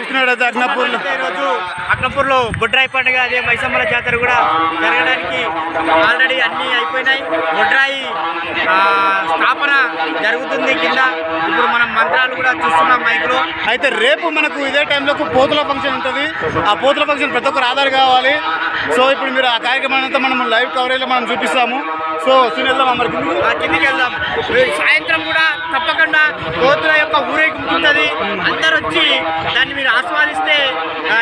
చూస్తున్నట్టయితే అగ్నపూర్లో బొడ్రాయి పండుగ అదే మైసమ్మల జాతర కూడా జరగడానికి ఆల్రెడీ అన్నీ అయిపోయినాయి. బొడ్రాయి స్థాపన జరుగుతుంది కింద. ఇప్పుడు మనం మంత్రాలు కూడా చూస్తున్నాం మైక్లో. అయితే రేపు మనకు ఇదే టైంలో పోతుల ఫంక్షన్ ఉంటుంది. ఆ పోతుల ఫంక్షన్ ప్రతి ఒక్కరు ఆధార్ కావాలి. సో ఇప్పుడు మీరు ఆ కార్యక్రమాన్ని అంతా మనం లైవ్ కవరేజ్లో మనం చూపిస్తాము. సో వెళ్దాం కిందికి వెళ్దాం. సాయంత్రం కూడా తప్పకుండా పోతుల యొక్క ఊరేగింపు ఉంటుంది. అందరు వచ్చి దాన్ని మీరు ఆస్వాదిస్తే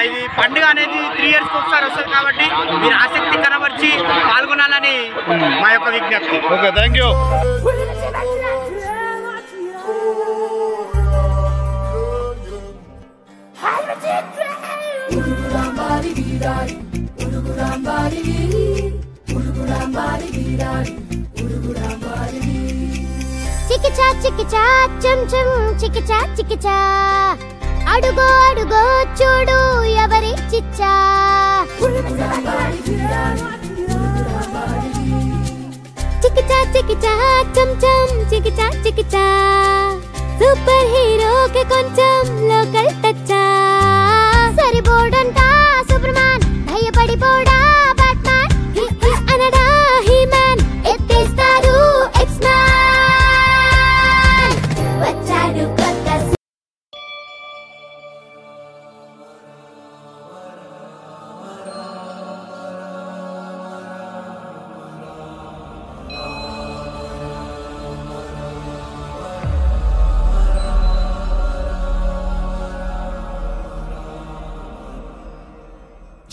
ఇది పండుగ అనేది 3 years ఒకసారి వస్తుంది కాబట్టి మీరు ఆసక్తి కనబర్చి పాల్గొనాలని మా యొక్క విజ్ఞప్తి. Okay, thank you. చికిచా చికిచా చం చం చికిచా చికిచా అడుగో అడుగో చూడు ఎవరి చిచ్చా. చికిచా చికిచా చం చం చికిచా చికిచా సూపర్ హీరోకి కొంచెం లోకల్ టచ్చా. సరిపోడంట సూపర్మాన్ భయపడిపోడా బ్యాట్మాన్ అనడా హీమ్యాన్ ఎత్తేస్తాడు ఎక్స్‌మ్యాన్. వచ్చాడు కొత్త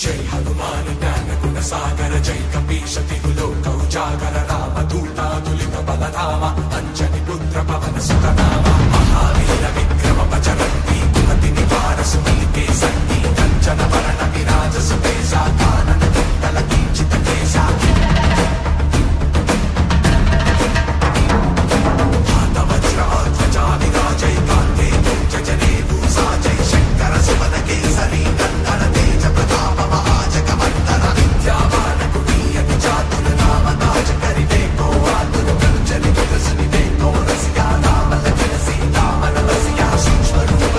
जय हनुमान ज्ञान गुण सागर जय कपीश तिहु लोक उजागर राम दूता तुलित बलधाम अंजनी पुत्र पवन सुत नाम महावीर विक्रम बजरंगी कुमति निवार सुमति के संगी कंचन वरण विराज सुबेसा कानन कुंडल किंचित केसा हाथ वज्र ध्वजा विराजय कांधे जजने भूषा जय शंकर सुमन केसरी नंदन तेज प्रताप सूक्ष्म रूप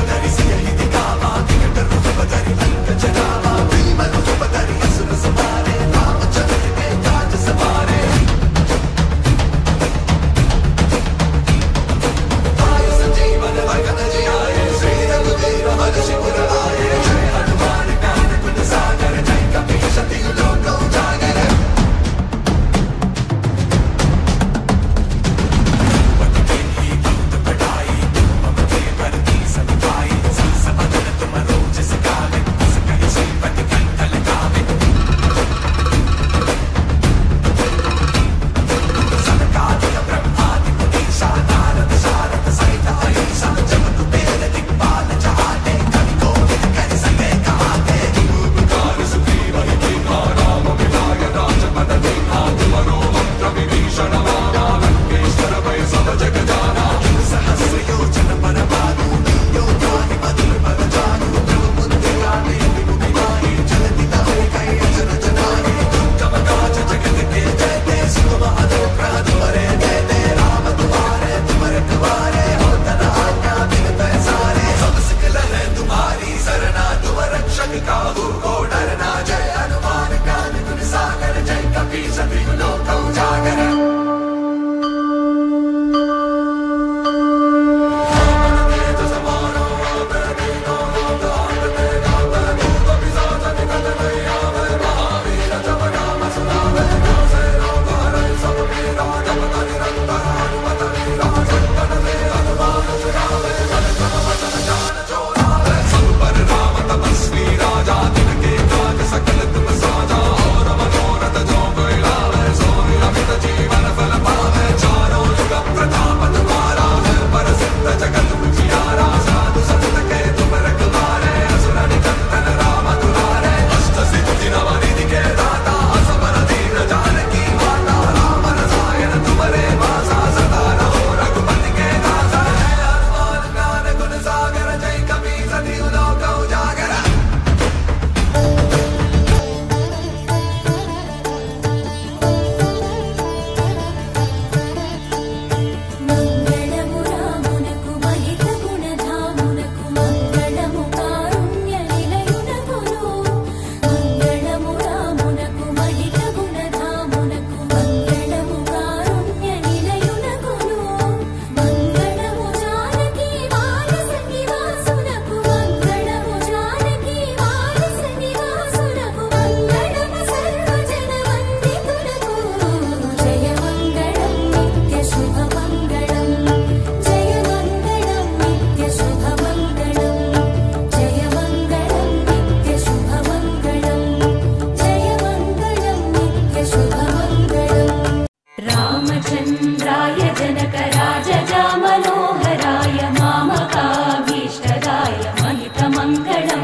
మంగళం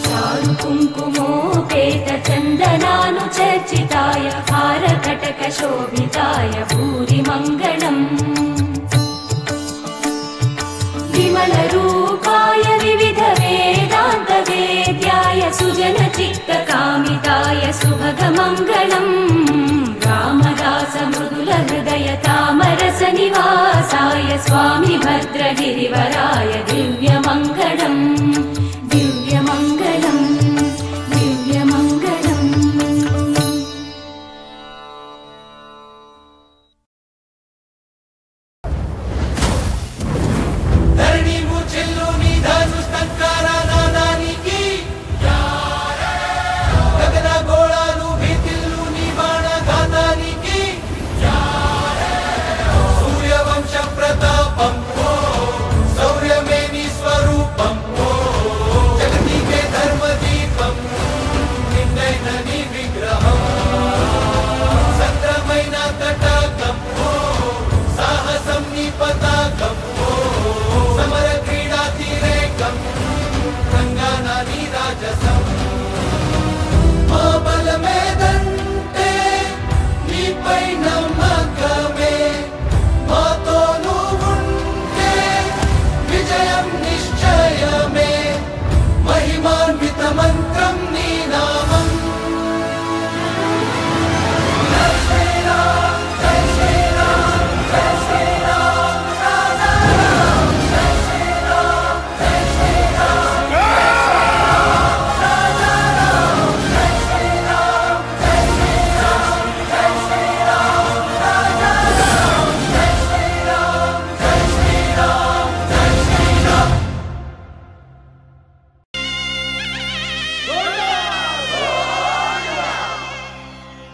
చారు కుంకుమోపేత చందనాను చర్చితాయ హారకటక శోభితాయ భూరి మంగళం విమల రూపాయ వివిధ వేదాంత వేద్యాయ సుజన చిత్త కామితాయ సుభగ మంగళం రామదాస మృదుల హృదయ తామరస నివాసాయ స్వామి భద్రగిరివరాయ దివ్య మంగళం దివ్య మంగళం దివ్య మంగళం.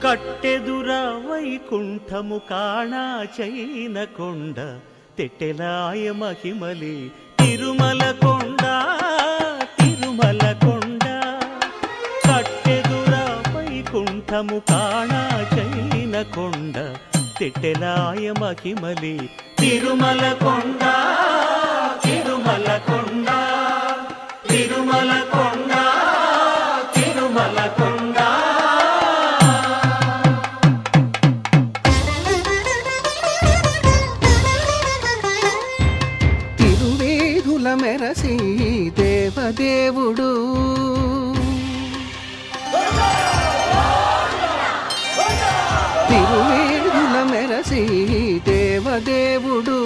కట్టెదుర వైకుంఠము కాణా చైన కొండ తెట్టెలాయ మహిమలి తిరుమల కొండ తిరుమల కొండ కట్టెదుర వైకుంఠము కాణా చైన కొండ తెట్టెలాయ మహిమలి తిరుమల కొండ తిరుమల కొండ తిరుమల కొండ తిరుమల కొండ. మెరసి దేవదేవుడు తిరువేడుల మెరసి దేవదేవుడు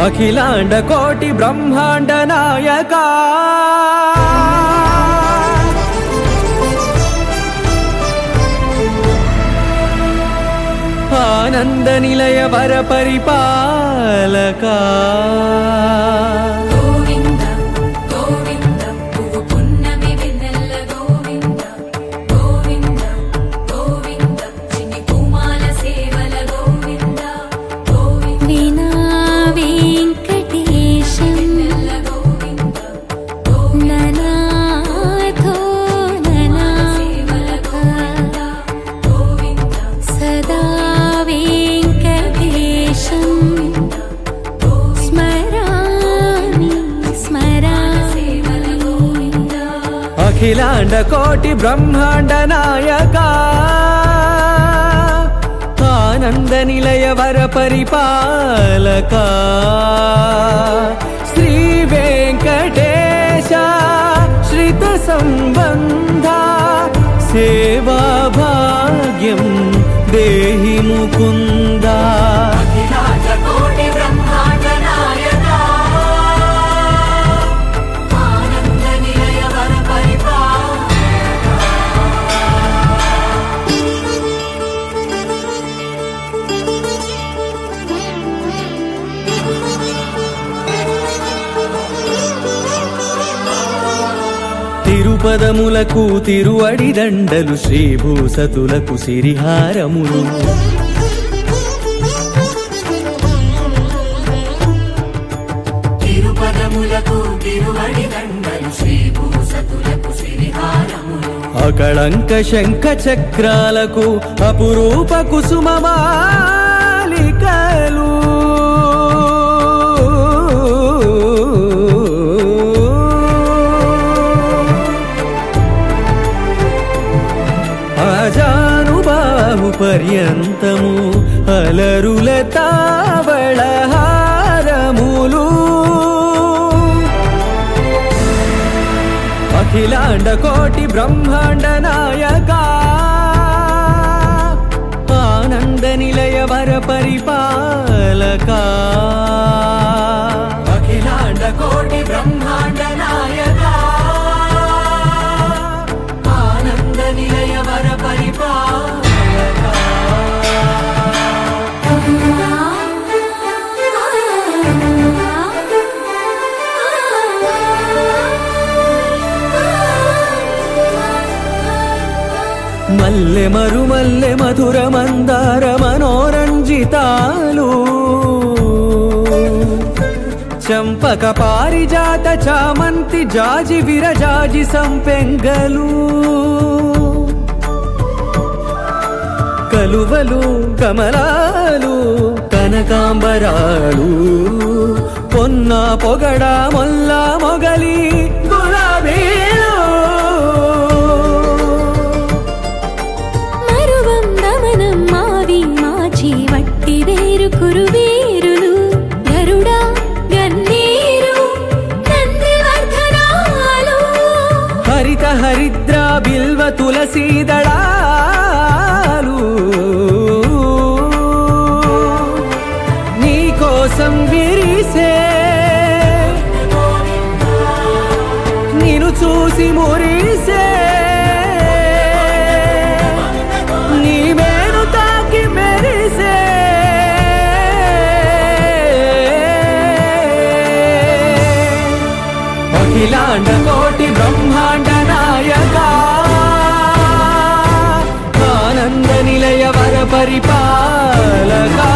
అఖిలాండ కోటి బ్రహ్మాండ నాయకా ఆనంద నిలయ వర పరిపాలకా గోవింద గోవింద పువ్వు పున్నమి వెన్నెల గోవింద గోవింద గోవింద చిన్ని కుమాల సేవల గోవింద గోవింద వీణా వెంకటేశం వెన్నెల గోవింద ననాథో ననా సేవల గోవింద గోవింద సదా అఖిలాండ కోటి బ్రహ్మాండ నాయకా ఆనంద నిలయ వర పరిపాలకా శ్రీ వెంకటేశ శ్రిత సంబంధ సేవా భాగ్యం దేహి ముకుంద. అఖిలాండ కోటి బ్రహ్మాండ నాయకా ఆనంద నిలయ వర తిరుపదములకు తిరువడి దండలు శ్రీభూసతులకు సిరిహారములు తిరుపదములకు తిరువడి దండలు శ్రీభూసతులకు సిరిహారములు అకళంక శంఖ చక్రాలకు అపురూప కుసుమ మాలికలు పర్యంతము అలరుల తావళహారములు అఖిలాండ కోటి బ్రహ్మాండ నాయకా ఆనంద నిలయ వర పరిపాలకా అఖిలాండ కోటి బ్రహ్మాండ నాయకా ఆనంద నిలయ వర పరిపాలకా మల్లె మరుమల్లె మధుర మందార మనోరంజితాలు చంపక పారిజాత చామంతి జాజి విరజాజి సంపెంగలు కలువలు కమలాలు కనకాంబరాలు పొన్న పొగడ మొల్ల మొగలి గులాబీలు వట్టి వేరు కురువీరులు గరుడా గన్నీరు నందివర్ధనాలు హరిత హరిద్ర బిల్వ తులసీ దళాలు నీ కోసం విరిసే నిన్ను చూసి మురిసే అఖిలాండ కోటి బ్రహ్మాండ నాయకా ఆనంద నిలయ వర పరిపాలకా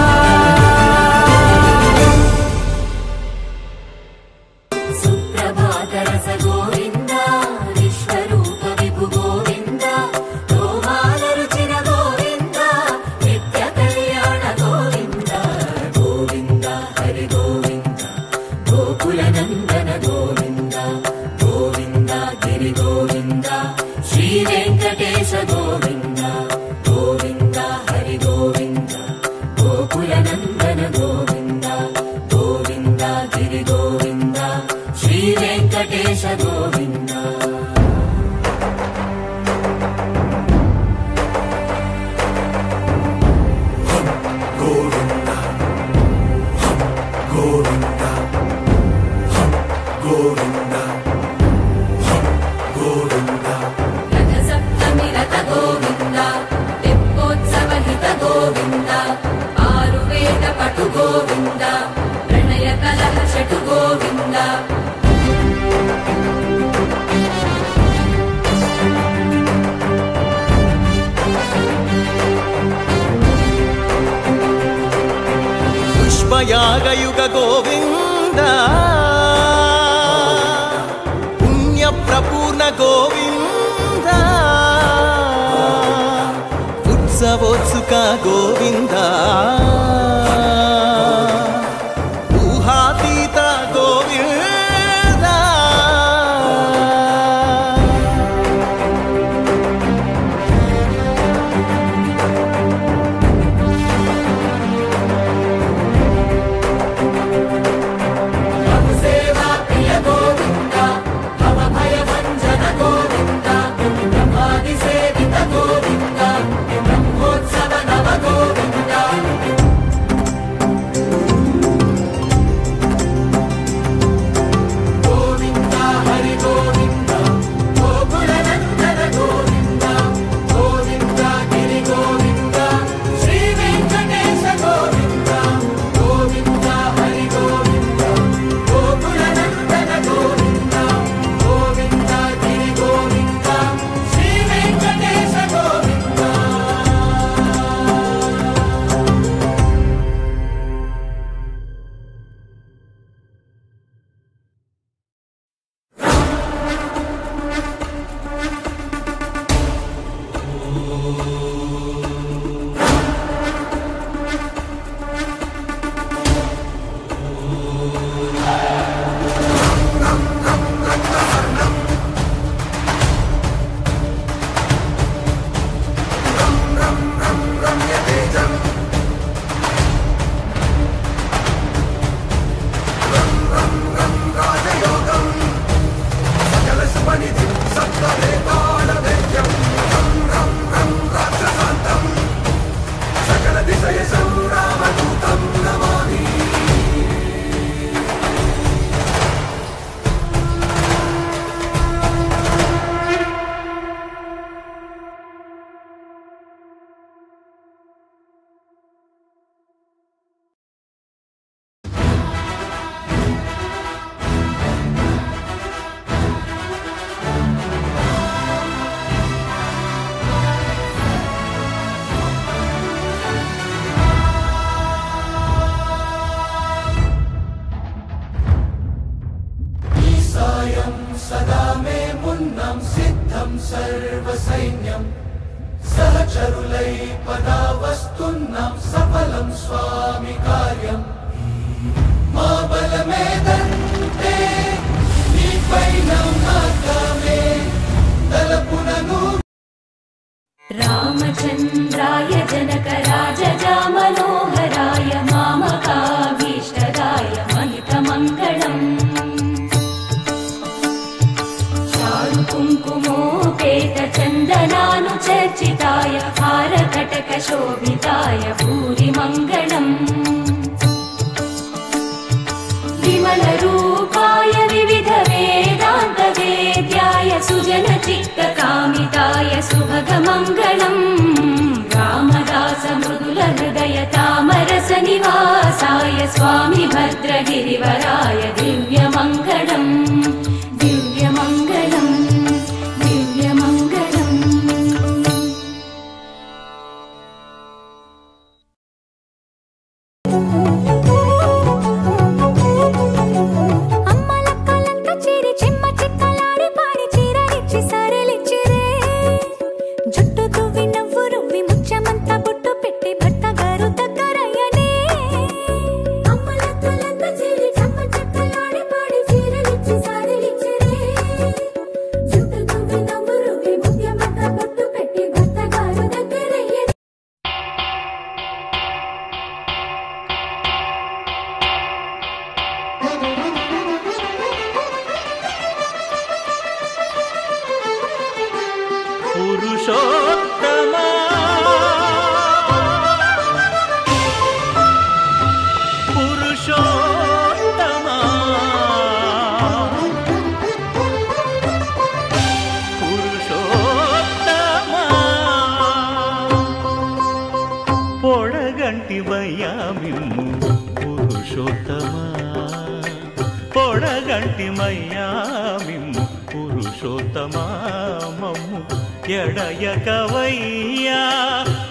సుప్రభాత రస గోవింద విశ్వరూప విభు గోవింద గోమాల రుచిన గోవింద నిత్య కళ్యాణ గోవింద గోవింద హరి గోవింద గోకుల నందన గోవింద గోవింద గిరి గోవింద శ్రీ వెంకటేశ గోవింద గోవింద హరి గోవింద గోకుల నందన గోవింద గోవింద గిరి గోవింద శ్రీ వెంకటేశ గోవింద గోవింద గోవింద గోవింద గోవింద రథ సప్తమి రథ గోవింద తెప్పోత్సవ హిత గోవింద ఆరువేద పటు గోవింద ప్రణయ కలహ షటు గోవింద పుష్పయాగయుగ గోవింద పుణ్య ప్రపూర్ణ గోవింద ఉత్సవోత్సుక గోవింద ఊహాతీత గోవింద సేవా ప్రియ గోవింద భవ భయ భంజన గోవింద బ్రహ్మాది సేవిత గోవింద బ్రహ్మోత్సవ నవ గోవింద సర్వసైన్యం సహచరులై పదా వస్తున్నాం సఫలం స్వామి కార్యం మా బలమేదంటే నీపై నమ్మకమే తలపునను రామచంద్రాయ జనకరాజజా మనోహరాయ మామకాభీష్టదాయ మహితమంగళం చారు కుంకుమోపేత చందనానుచర్చితాయ హారకటక శోభితాయ భూరి మంగళం విమల రూపాయ వివిధ వేదాంత వేద్యాయ సుజన చిత్త కామితాయ సుభగ మంగళం రామదాస మృదుల హృదయ తామరస నివాసాయ స్వామి భద్రగిరివరాయ దివ్య మంగళం దివ్య మంగళం దివ్య మంగళం. పురుషోత్తమా పురుషోత్తమా పురుషోత్తమా పొడగంటివయ్యా మిమ్ము పురుషోత్తమా పొడగంటిమయ్యా మిమ్ము పురుషోత్తమా మమ్ము ఎడయకవయ్యా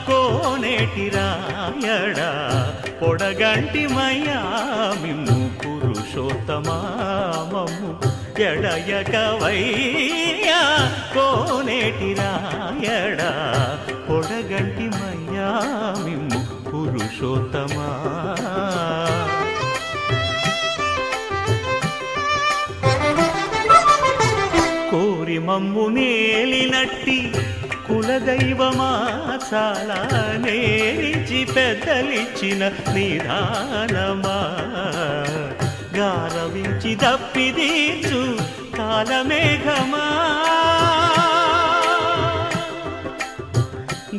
కోనేటి రాయడా పొడగంటిమయ్యా మిమ్ము పురుషోత్తమా మమ్ము ఎడయకవయ్యా కోనేటి రాయడా పొడగంటిమయ్యా మిమ్ము పురుషోత్తమా కోరి మమ్ము నేలినట్టి కులదైవమా చాలా నేరించి పెద్దలిచ్చిన నిదానమా గారవించి దప్పిదీర్చు కాలమేఘమా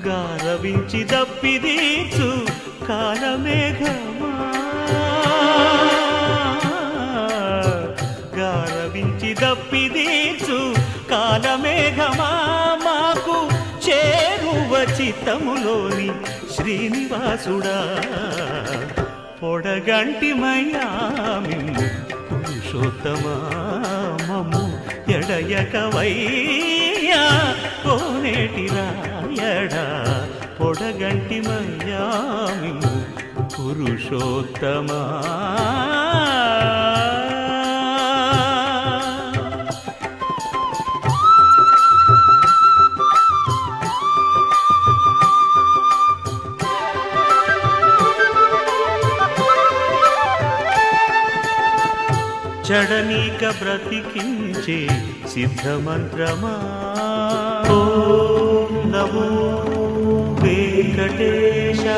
గారవించి దప్పిదీర్చు కాలమేఘమా గారవించి దప్పిదీర్చు కాలమేఘమా మాకు చేరువ చిత్తములోని శ్రీనివాసుడా పొడగంటిమయ్యా మిమ్ము పురుషోత్తమా మమ్ము ఎడయకవయ్యా కోనేటి రాయడా పొడగంటిమయ్యా మిమ్ము పురుషోత్తమా జడనీక బ్రతికించే సిద్ధమంత్రమా ఓం నమో వెంకటేశాయ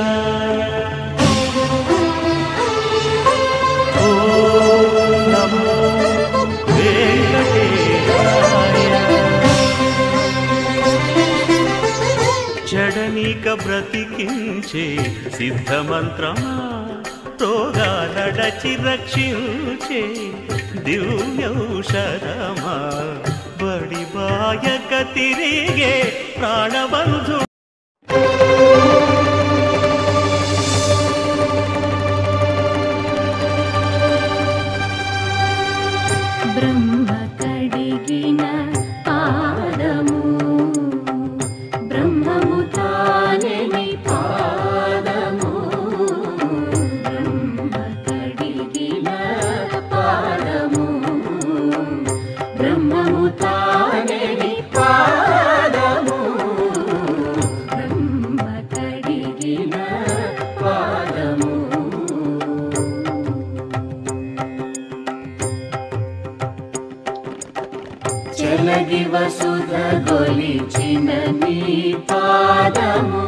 ఓం నమో వెంకటేశాయ జడనీక బ్రతికించే సిద్ధమంత్రమా రోగాలడచి రక్షించే దివ్యౌషధమా బడి బాయక తిరిగే ప్రాణబంధు బ్రహ్మ కడిగిన పాదము బ్రహ్మము తానే పాదము బ్రహ్మ కడిగిన పాదము బ్రహ్మము తానే పాదము వెలగి వసుధ గొలిచిన నీ పాదము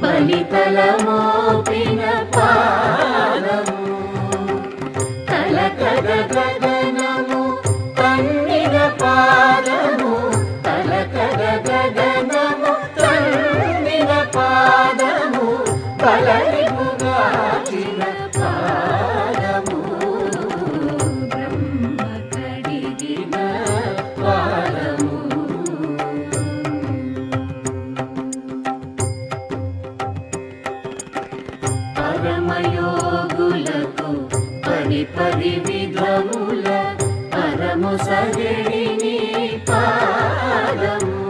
బలితలమోపిన పాదము తలకగ గగనము తన్నిన పాదము తలకగ గగనము తన్నిన పాదము బలరిముగాచిన పాదము బ్రహ్మ కడిగిన పాదము పరమయోగులకు పరి విధముల పరము సగడిని పాదము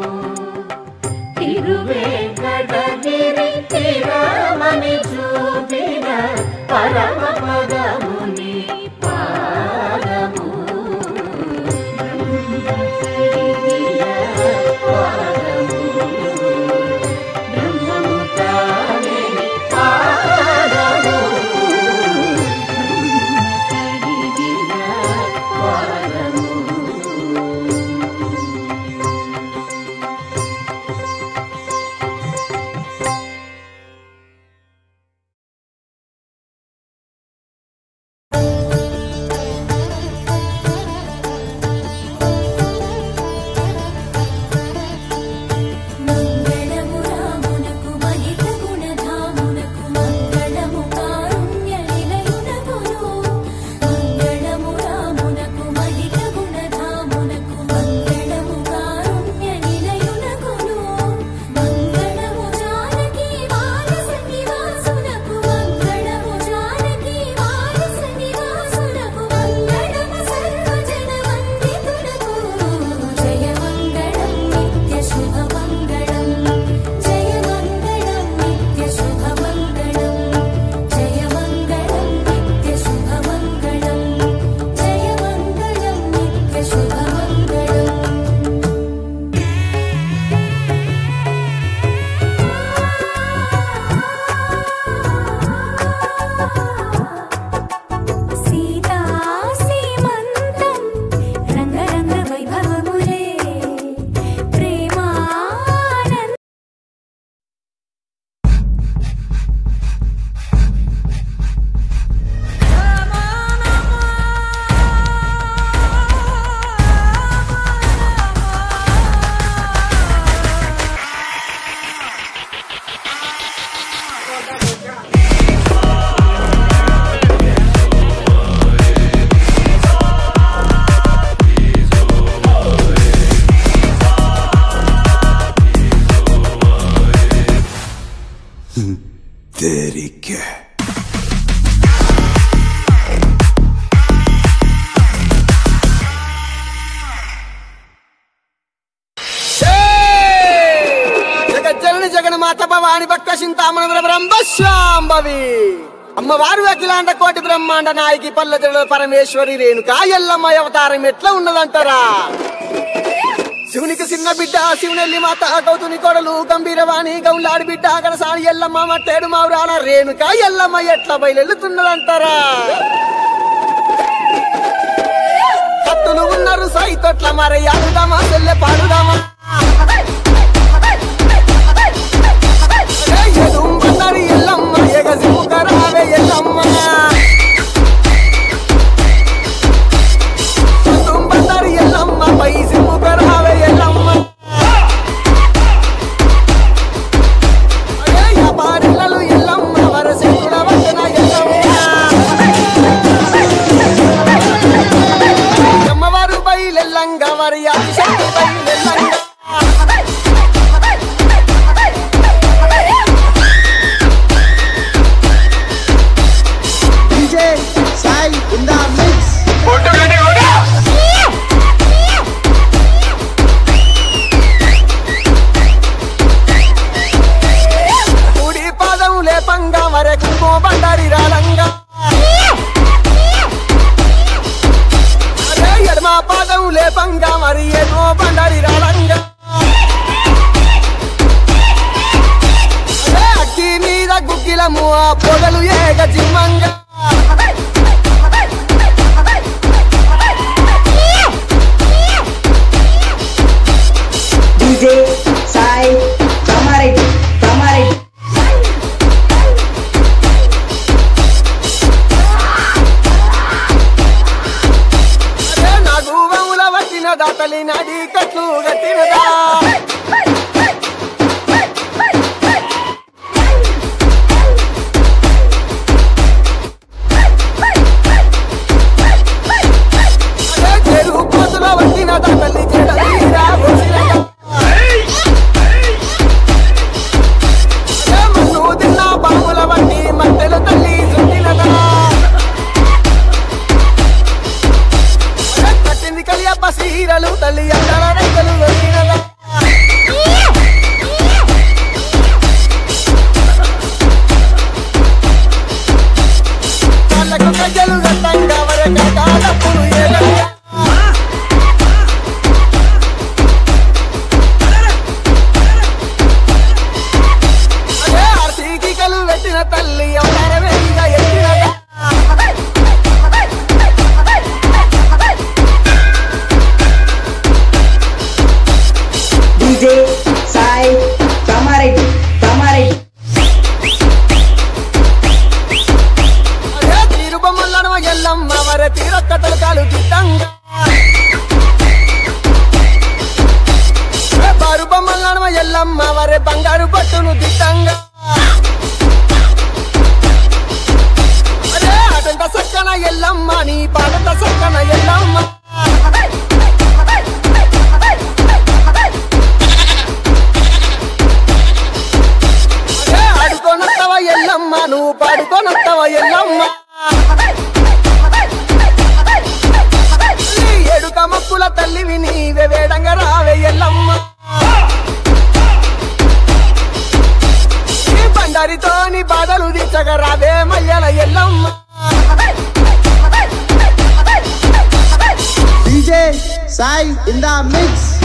తిరువేంకటగిరి తిరమని చూపిన పరమ పదముని పాదము బ్రహ్మ కడిగిన పాదము బ్రహ్మము తానే పాదము అమ్మవారు అఖిలాండ కోటి బ్రహ్మాండ నాయకి పల్లె పరమేశ్వరి రేణుకా ఎల్లమ్మ అవతారం ఎట్లా ఉన్నదంటారా? శివునికి చిన్న బిడ్డ శివునెల్లి మాత గౌతుని కొడలు గంభీరవాణి గౌలాడి బిడ్డ గడసాని ఎల్లమ్మ మట్టేడు మావురాల రేణుకా ఎల్లమ్మ ఎట్లా బయలుతున్నదంటారా? కత్తులు ఉన్నారు సైతొట్ల మరి ఆడుదామా చెల్లె పాడుదామా ఎల్లమ్మ ఎగసి ముఖరావే ఎల్లమ్మ తుంబందరి ఎల్లమ్మ పైసి ముఖరావే ఎల్లమ్మ పారిల్లలు ఎల్లమ్మ వరసి వచన ఎల్లమ్మ అమ్మవారు బయలెల్లంగా వరి అభిషేకి బయలెల్లంగా పొగలు ఏగ జిమ్మంగా కట్టినదా తల్లి నాడి కట్లు కట్టినదా చెరు కోతుల వట్టినదా తల్లి చెడలీరా వచ్చినదా మన్ను తిన్న బాముల వట్టి మట్టెలు తల్లి చుట్టినదా కట్టింది కలియప్ప సీరలు తల్లి అందర రైతులు వచ్చినదా వాళ్ళకు గజ్జలు గట్టంగా వరక తప్పులు ఏదంగా అదే ఆర్సీకి కలు పెట్టిన తల్లి అవతారమేగా ఎత్తినదా DJ Sai Kamaretti అదే తీరుబొమ్మలను ఎల్లమ్మ వరే తీరక్కతలు కాలు దిద్దంగా బారు బొమ్మలను ఎల్లమ్మ వరే బంగారు పట్టును దిద్దంగా అదే అటంత సక్కన ఎల్లమ్మ నీ పాడంత సక్కన ఎల్లమ్మ అదే ఆడుకోనత్తవ ఎల్లమ్మ నువ్వు పాడుకోనత్తవ ఎల్లమ్మ ఏడుక మక్కుల తల్లివి నీవే వేడంగా రావే ఎల్లమ్మ ఈ బండారితోని బాధలు దిచ్చగా రావే మయ్యల Yellamma DJ Sai in the mix.